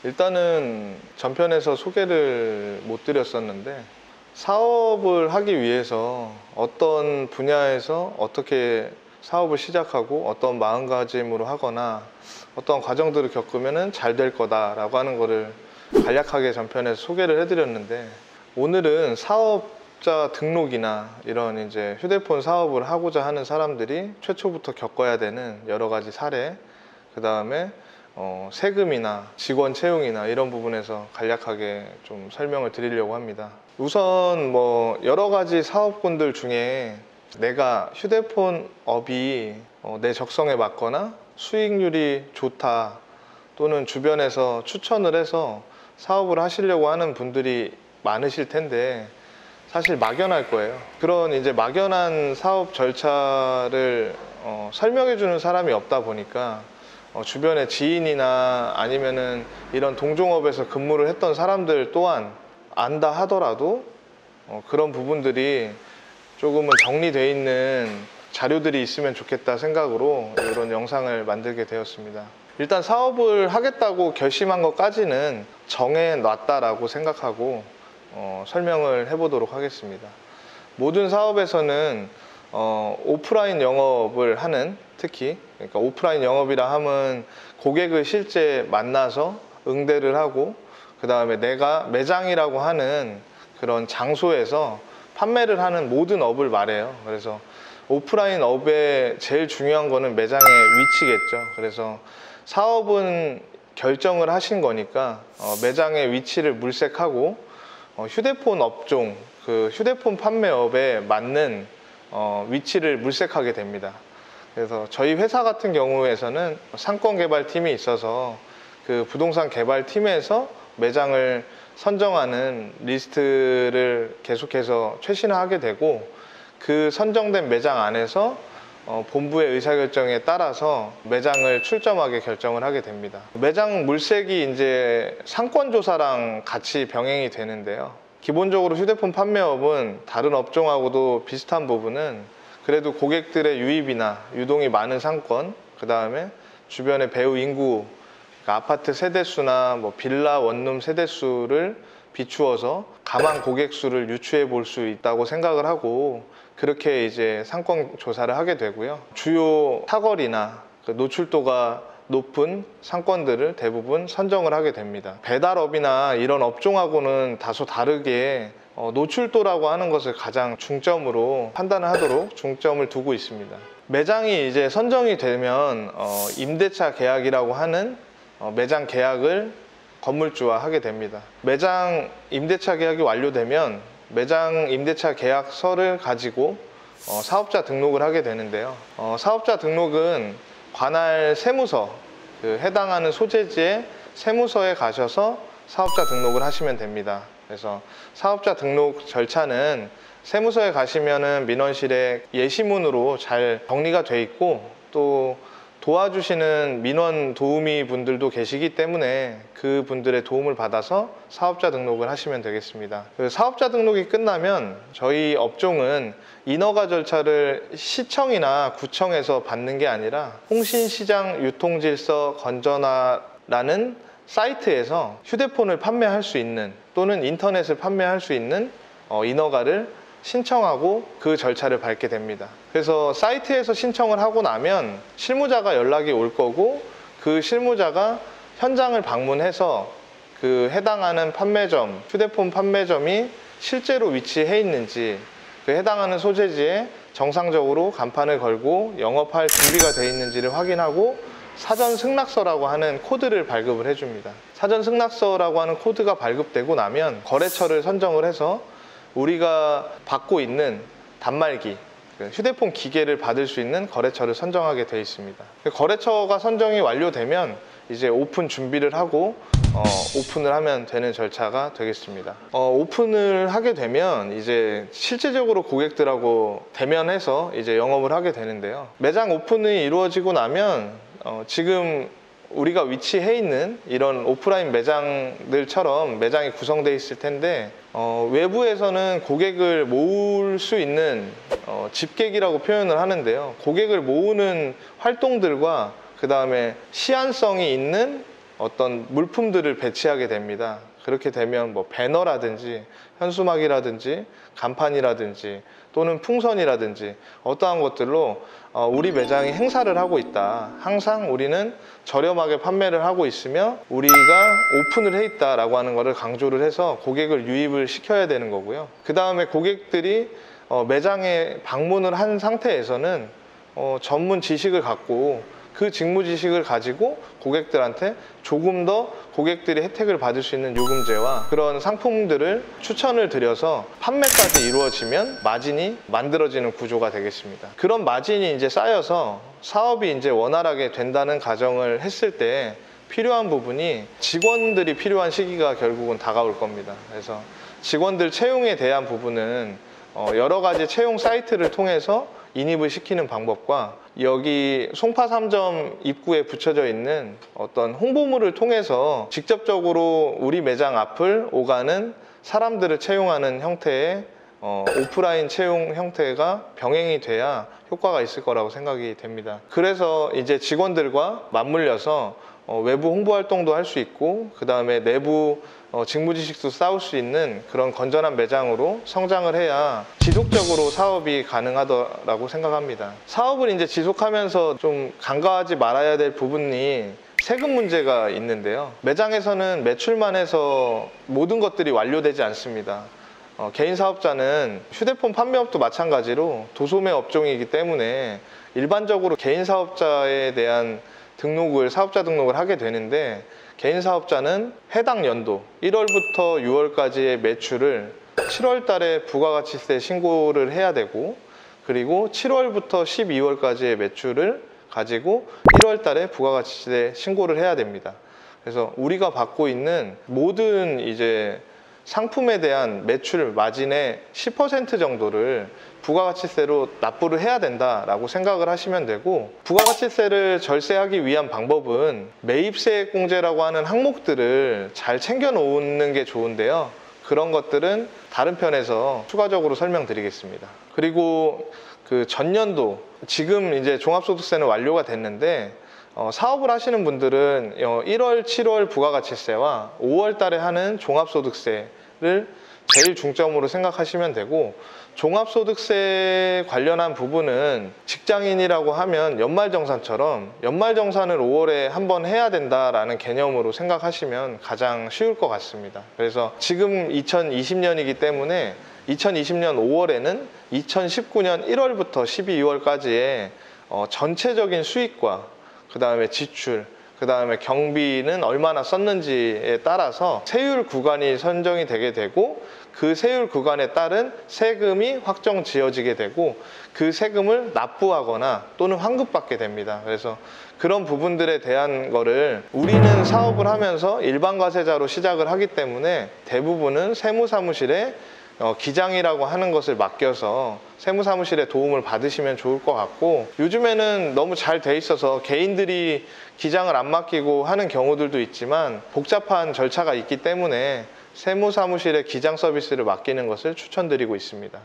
일단은 전편에서 소개를 못 드렸었는데, 사업을 하기 위해서 어떤 분야에서 어떻게 사업을 시작하고 어떤 마음가짐으로 하거나 어떤 과정들을 겪으면 잘 될 거다라고 하는 거를 간략하게 전편에서 소개를 해드렸는데, 오늘은 사업자 등록이나 이런 이제 휴대폰 사업을 하고자 하는 사람들이 최초부터 겪어야 되는 여러 가지 사례, 그 다음에 세금이나 직원 채용이나 이런 부분에서 간략하게 좀 설명을 드리려고 합니다. 우선 여러 가지 사업군들 중에 내가 휴대폰 업이 내 적성에 맞거나 수익률이 좋다, 또는 주변에서 추천을 해서 사업을 하시려고 하는 분들이 많으실 텐데, 사실 막연할 거예요. 그런 이제 막연한 사업 절차를 설명해 주는 사람이 없다 보니까 주변에 지인이나 아니면은 이런 동종업에서 근무를 했던 사람들 또한 안다 하더라도 그런 부분들이 조금은 정리되어 있는 자료들이 있으면 좋겠다 생각으로 이런 영상을 만들게 되었습니다. 일단 사업을 하겠다고 결심한 것까지는 정해놨다라고 생각하고 설명을 해보도록 하겠습니다. 모든 사업에서는 오프라인 영업을 하는, 특히 그러니까 오프라인 영업이라 하면 고객을 실제 만나서 응대를 하고, 그 다음에 내가 매장이라고 하는 그런 장소에서 판매를 하는 모든 업을 말해요. 그래서 오프라인 업의 제일 중요한 거는 매장의 위치겠죠. 그래서 사업은 결정을 하신 거니까 매장의 위치를 물색하고 휴대폰 업종, 그 휴대폰 판매업에 맞는 위치를 물색하게 됩니다. 그래서 저희 회사 같은 경우에서는 상권 개발팀이 있어서 그 부동산 개발팀에서 매장을 선정하는 리스트를 계속해서 최신화하게 되고, 그 선정된 매장 안에서 본부의 의사결정에 따라서 매장을 출점하게 결정을 하게 됩니다. 매장 물색이 이제 상권조사랑 같이 병행이 되는데요. 기본적으로 휴대폰 판매업은 다른 업종하고도 비슷한 부분은 그래도 고객들의 유입이나 유동이 많은 상권, 그 다음에 주변의 배후 인구, 그러니까 아파트 세대수나 빌라 원룸 세대수를 비추어서 가망 고객 수를 유추해 볼 수 있다고 생각을 하고, 그렇게 이제 상권 조사를 하게 되고요. 주요 사거리나 노출도가 높은 상권들을 대부분 선정을 하게 됩니다. 배달업이나 이런 업종하고는 다소 다르게 노출도라고 하는 것을 가장 중점으로 판단을 하도록 중점을 두고 있습니다. 매장이 이제 선정이 되면 임대차 계약이라고 하는 매장 계약을 건물주와 하게 됩니다. 매장 임대차 계약이 완료되면 매장 임대차 계약서를 가지고 사업자 등록을 하게 되는데요. 사업자 등록은 관할 세무서, 그 해당하는 소재지의 세무서에 가셔서 사업자 등록을 하시면 됩니다. 그래서 사업자 등록 절차는 세무서에 가시면은 민원실에 예시문으로 잘 정리가 돼 있고, 또 도와주시는 민원 도우미 분들도 계시기 때문에 그 분들의 도움을 받아서 사업자 등록을 하시면 되겠습니다. 그 사업자 등록이 끝나면 저희 업종은 인허가 절차를 시청이나 구청에서 받는 게 아니라 홍신시장 유통질서 건전화라는 사이트에서 휴대폰을 판매할 수 있는, 또는 인터넷을 판매할 수 있는 인허가를 신청하고 그 절차를 밟게 됩니다. 그래서 사이트에서 신청을 하고 나면 실무자가 연락이 올 거고, 그 실무자가 현장을 방문해서 그 해당하는 판매점, 휴대폰 판매점이 실제로 위치해 있는지, 그 해당하는 소재지에 정상적으로 간판을 걸고 영업할 준비가 되어 있는지를 확인하고 사전 승낙서라고 하는 코드를 발급을 해줍니다. 사전 승낙서라고 하는 코드가 발급되고 나면 거래처를 선정을 해서 우리가 받고 있는 단말기, 휴대폰 기계를 받을 수 있는 거래처를 선정하게 되어 있습니다. 거래처가 선정이 완료되면 이제 오픈 준비를 하고 오픈을 하면 되는 절차가 되겠습니다. 오픈을 하게 되면 이제 실제적으로 고객들하고 대면해서 이제 영업을 하게 되는데요. 매장 오픈이 이루어지고 나면 지금 우리가 위치해 있는 이런 오프라인 매장들처럼 매장이 구성되어 있을 텐데, 외부에서는 고객을 모을 수 있는 집객이라고 표현을 하는데요. 고객을 모으는 활동들과 그 다음에 시한성이 있는 어떤 물품들을 배치하게 됩니다. 그렇게 되면 뭐 배너라든지 현수막이라든지 간판이라든지 또는 풍선이라든지 어떠한 것들로 우리 매장이 행사를 하고 있다. 항상 우리는 저렴하게 판매를 하고 있으며 우리가 오픈을 해 있다라고 하는 것을 강조를 해서 고객을 유입을 시켜야 되는 거고요. 그 다음에 고객들이 매장에 방문을 한 상태에서는 전문 지식을 갖고 그 직무 지식을 가지고 고객들한테 조금 더 고객들이 혜택을 받을 수 있는 요금제와 그런 상품들을 추천을 드려서 판매까지 이루어지면 마진이 만들어지는 구조가 되겠습니다. 그런 마진이 이제 쌓여서 사업이 이제 원활하게 된다는 가정을 했을 때 필요한 부분이 직원들이 필요한 시기가 결국은 다가올 겁니다. 그래서 직원들 채용에 대한 부분은 여러 가지 채용 사이트를 통해서 인입을 시키는 방법과 여기 송파 3점 입구에 붙여져 있는 어떤 홍보물을 통해서 직접적으로 우리 매장 앞을 오가는 사람들을 채용하는 형태의 오프라인 채용 형태가 병행이 돼야 효과가 있을 거라고 생각이 됩니다. 그래서 이제 직원들과 맞물려서 외부 홍보 활동도 할 수 있고 그 다음에 내부 직무 지식도 쌓을 수 있는 그런 건전한 매장으로 성장을 해야 지속적으로 사업이 가능하다고 생각합니다. 사업을 이제 지속하면서 좀 간과하지 말아야 될 부분이 세금 문제가 있는데요. 매장에서는 매출만 해서 모든 것들이 완료되지 않습니다. 개인 사업자는 휴대폰 판매업도 마찬가지로 도소매 업종이기 때문에 일반적으로 개인 사업자에 대한 사업자 등록을 하게 되는데 개인 사업자는 해당 연도 1월부터 6월까지의 매출을 7월 달에 부가가치세 신고를 해야 되고 그리고 7월부터 12월까지의 매출을 가지고 1월 달에 부가가치세 신고를 해야 됩니다. 그래서 우리가 받고 있는 모든 이제 상품에 대한 매출 마진의 10% 정도를 부가가치세로 납부를 해야 된다라고 생각을 하시면 되고 부가가치세를 절세하기 위한 방법은 매입세액공제라고 하는 항목들을 잘 챙겨 놓는 게 좋은데요. 그런 것들은 다른 편에서 추가적으로 설명드리겠습니다. 그리고 그 전년도 지금 이제 종합소득세는 완료가 됐는데 사업을 하시는 분들은 1월, 7월 부가가치세와 5월 달에 하는 종합소득세를 제일 중점으로 생각하시면 되고 종합소득세 관련한 부분은 직장인이라고 하면 연말정산처럼 연말정산을 5월에 한번 해야 된다라는 개념으로 생각하시면 가장 쉬울 것 같습니다. 그래서 지금 2020년이기 때문에 2020년 5월에는 2019년 1월부터 12월까지의 전체적인 수익과 그 다음에 지출, 그 다음에 경비는 얼마나 썼는지에 따라서 세율 구간이 선정이 되게 되고 그 세율 구간에 따른 세금이 확정 지어지게 되고 그 세금을 납부하거나 또는 환급받게 됩니다. 그래서 그런 부분들에 대한 거를 우리는 사업을 하면서 일반과세자로 시작을 하기 때문에 대부분은 세무사무실에 기장이라고 하는 것을 맡겨서 세무사무실의 도움을 받으시면 좋을 것 같고 요즘에는 너무 잘 돼 있어서 개인들이 기장을 안 맡기고 하는 경우들도 있지만 복잡한 절차가 있기 때문에 세무사무실의 기장 서비스를 맡기는 것을 추천드리고 있습니다.